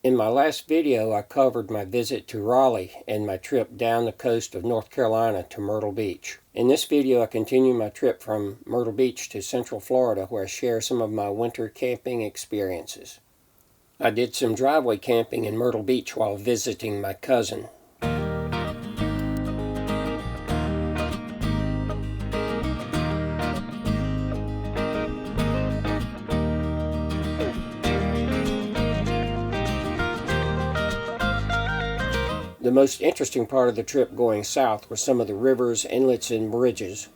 In my last video, I covered my visit to Raleigh and my trip down the coast of North Carolina to Myrtle Beach. In this video, I continue my trip from Myrtle Beach to Central Florida, where I share some of my winter camping experiences. I did some driveway camping in Myrtle Beach while visiting my cousin. The most interesting part of the trip going south were some of the rivers, inlets, and bridges.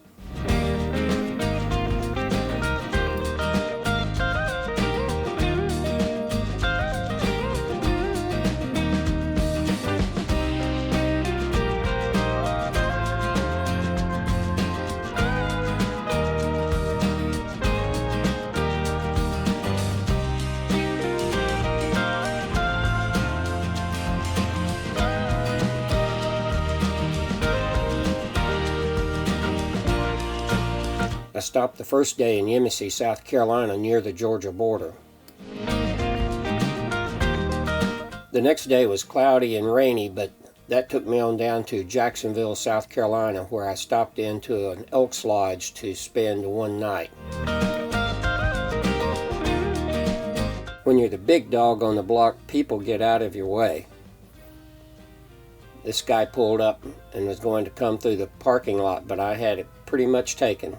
I stopped the first day in Yemassee, South Carolina, near the Georgia border. The next day was cloudy and rainy, but that took me on down to Jacksonville, South Carolina, where I stopped into an Elks Lodge to spend one night. When you're the big dog on the block, people get out of your way. This guy pulled up and was going to come through the parking lot, but I had it pretty much taken.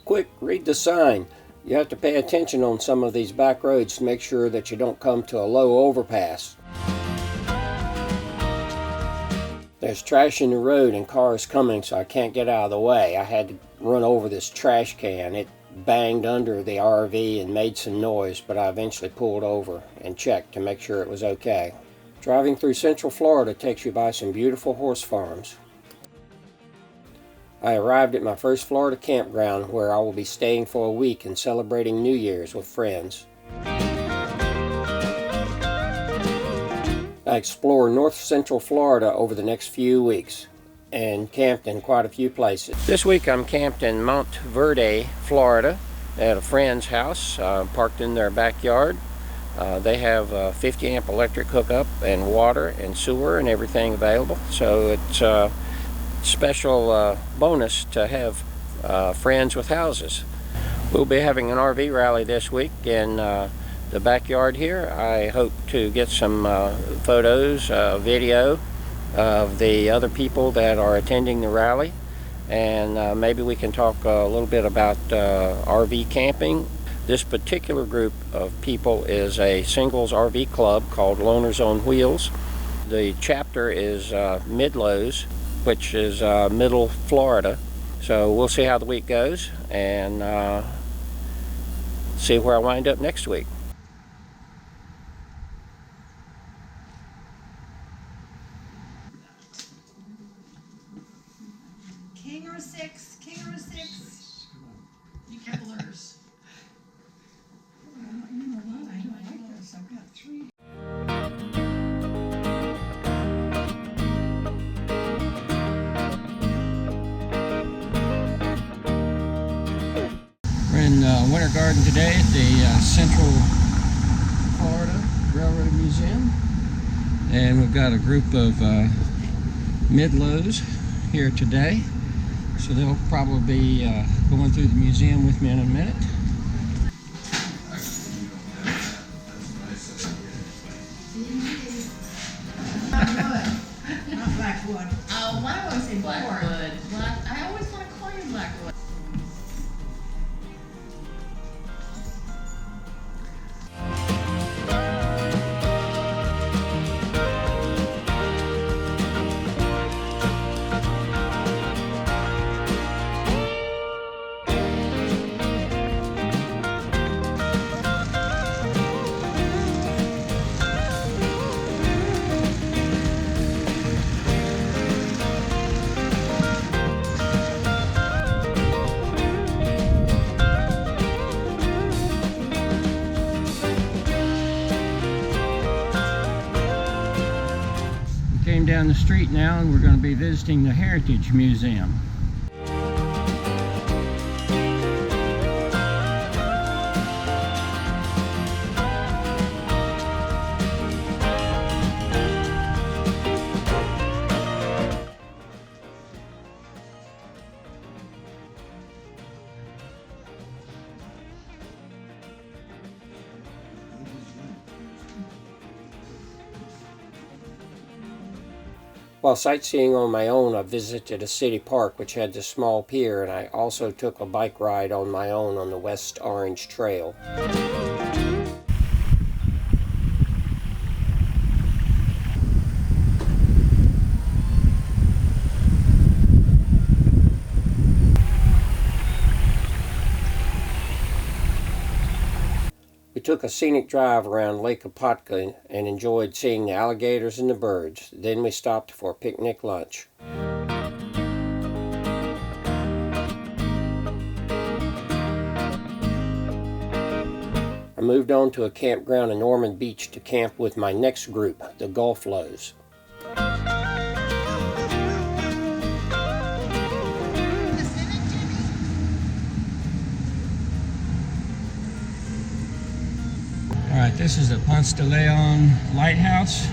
Quick, read the sign. You have to pay attention on some of these back roads to make sure that you don't come to a low overpass. There's trash in the road and cars coming, so I can't get out of the way. I had to run over this trash can. It banged under the RV and made some noise, but I eventually pulled over and checked to make sure it was okay. Driving through Central Florida takes you by some beautiful horse farms. I arrived at my first Florida campground, where I will be staying for a week and celebrating New Year's with friends. I explored north central Florida over the next few weeks and camped in quite a few places. This week I'm camped in Montverde, Florida at a friend's house, parked in their backyard. They have a 50 amp electric hookup and water and sewer and everything available, so it's special bonus to have friends with houses. We'll be having an RV rally this week in the backyard here. I hope to get some photos, video of the other people that are attending the rally, and maybe we can talk a little bit about RV camping. This particular group of people is a singles RV club called Loners on Wheels. The chapter is MidLows, which is middle Florida. So we'll see how the week goes and see where I wind up next week. King or six, king or six. You gamblers. You know what? I don't like this. I've got three. We're in Winter Garden today at the Central Florida Railroad Museum, and we've got a group of MidLows here today, so they'll probably be going through the museum with me in a minute. Not Blackwood. Oh, why do I always say Blackwood? I always want to call you Blackwood. Down the street now, and we're going to be visiting the Heritage Museum. While sightseeing on my own, I visited a city park which had this small pier, and I also took a bike ride on my own on the West Orange Trail. We took a scenic drive around Lake Apopka and enjoyed seeing the alligators and the birds. Then we stopped for a picnic lunch. I moved on to a campground in Myrtle Beach to camp with my next group, the GulfLows. Alright, this is the Ponce de Leon Lighthouse.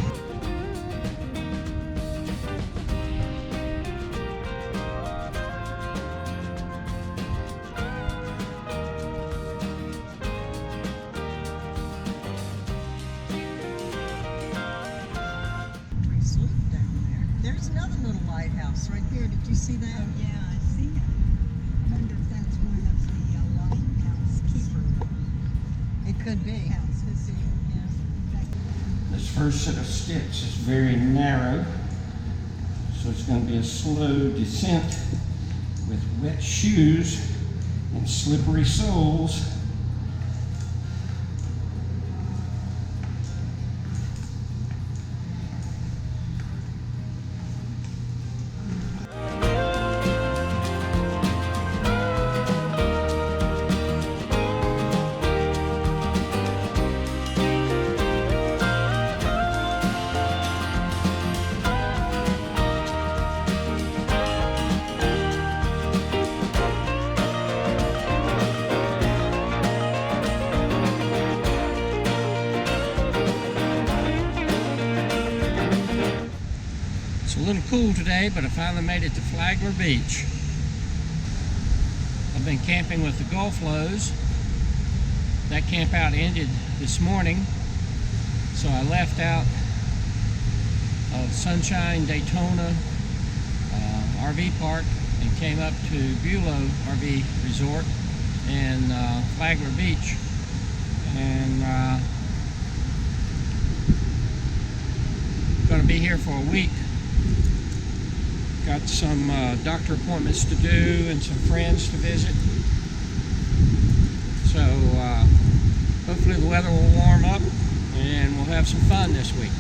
There's another little lighthouse right there. Did you see that? Oh, yeah, I see it. I wonder if that's one of the lighthouse keeper It could be. houses. Yeah. This first set of steps is very narrow, so it's going to be a slow descent with wet shoes and slippery soles. It's a little cool today, but I finally made it to Flagler Beach. I've been camping with the GulfLows. That camp out ended this morning, so I left out of Sunshine Daytona RV Park and came up to Bushnell RV Resort in Flagler Beach, and going to be here for a week. Got some doctor appointments to do and some friends to visit. So hopefully the weather will warm up and we'll have some fun this week.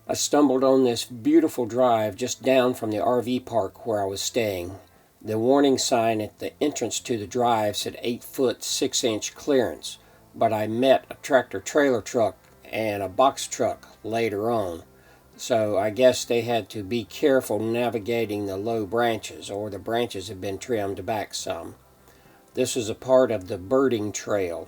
I stumbled on this beautiful drive just down from the RV park where I was staying. The warning sign at the entrance to the drive said 8-foot 6-inch clearance, but I met a tractor trailer truck and a box truck later on. So I guess they had to be careful navigating the low branches, or the branches have been trimmed back some. This is a part of the birding trail.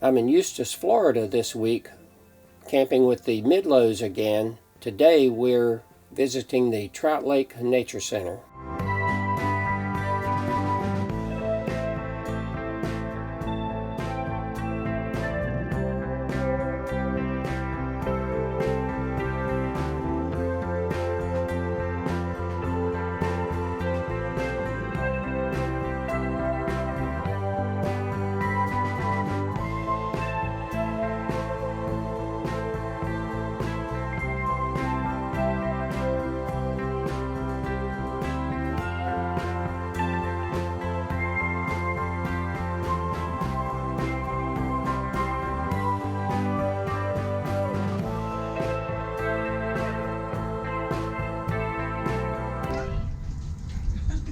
I'm in Eustis, Florida this week, camping with the MidLows again. Today we're visiting the Trout Lake Nature Center.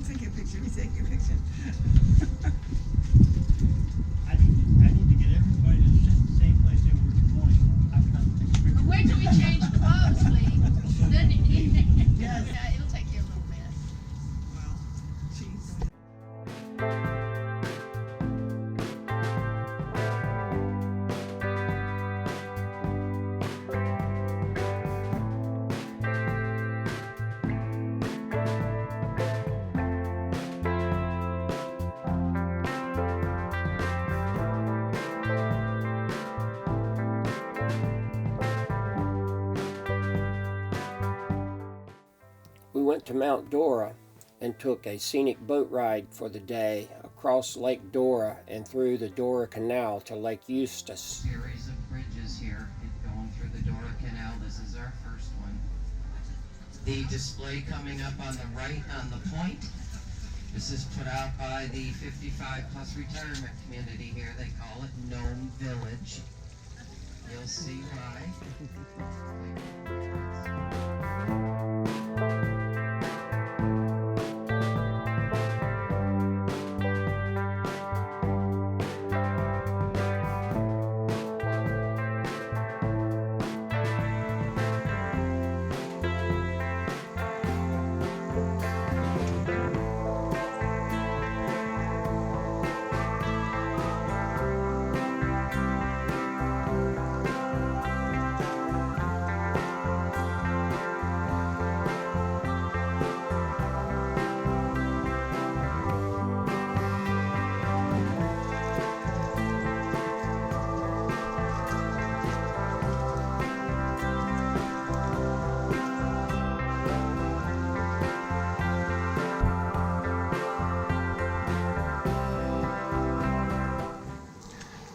Take a picture. We take a picture. I need to get everybody to sit in the same place they were this morning. I've got to take a picture. But wait till we change clothes, Lee. Then Yes. yeah, it'll take you a little bit. Well, jeez. We went to Mount Dora and took a scenic boat ride for the day across Lake Dora and through the Dora Canal to Lake Eustis. Series of bridges here going through the Dora Canal. This is our first one. The display coming up on the right on the point. This is put out by the 55 plus retirement community here. They call it Gnome Village. You'll see why.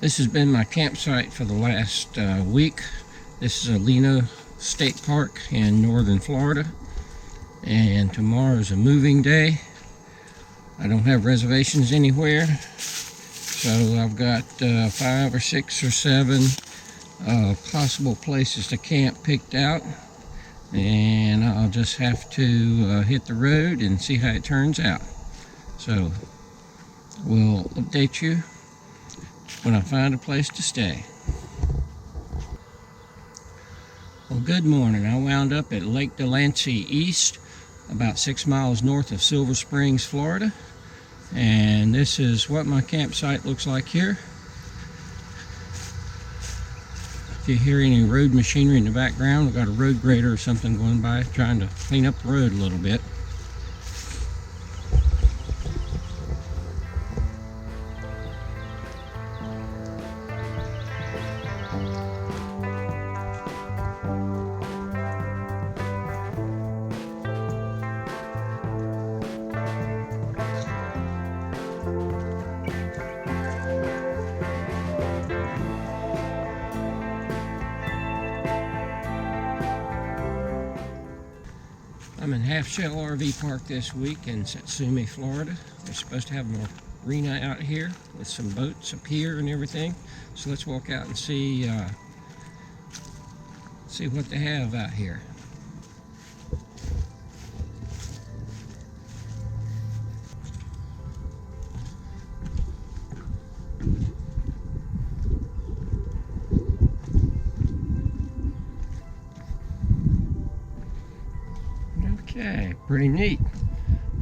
This has been my campsite for the last week. This is Alena State Park in northern Florida, and tomorrow is a moving day. I don't have reservations anywhere, so I've got 5 or 6 or 7 possible places to camp picked out, and I'll just have to hit the road and see how it turns out. So we'll update you when I find a place to stay. Well, good morning. I wound up at Lake Delancey East, about 6 miles north of Silver Springs, Florida. And this is what my campsite looks like here. If you hear any road machinery in the background, we've got a road grader or something going by trying to clean up the road a little bit. I'm in Half Shell RV Park this week in Satsumi, Florida. They're supposed to have a marina out here with some boats up here and everything. So let's walk out and see what they have out here. Okay, pretty neat.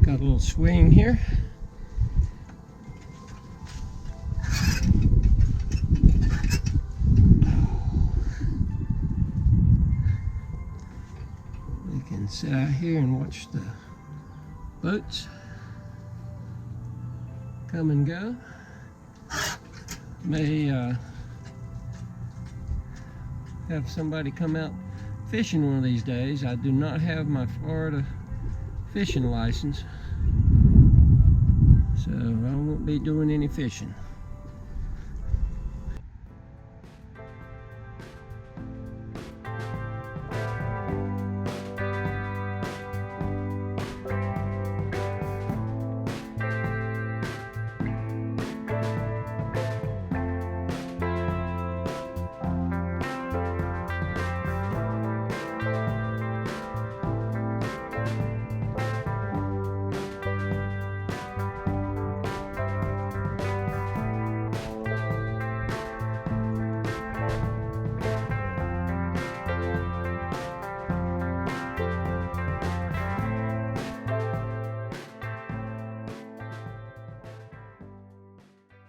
Got a little swing here. Sit out here and watch the boats come and go. May have somebody come out fishing one of these days. I do not have my Florida fishing license, so I won't be doing any fishing.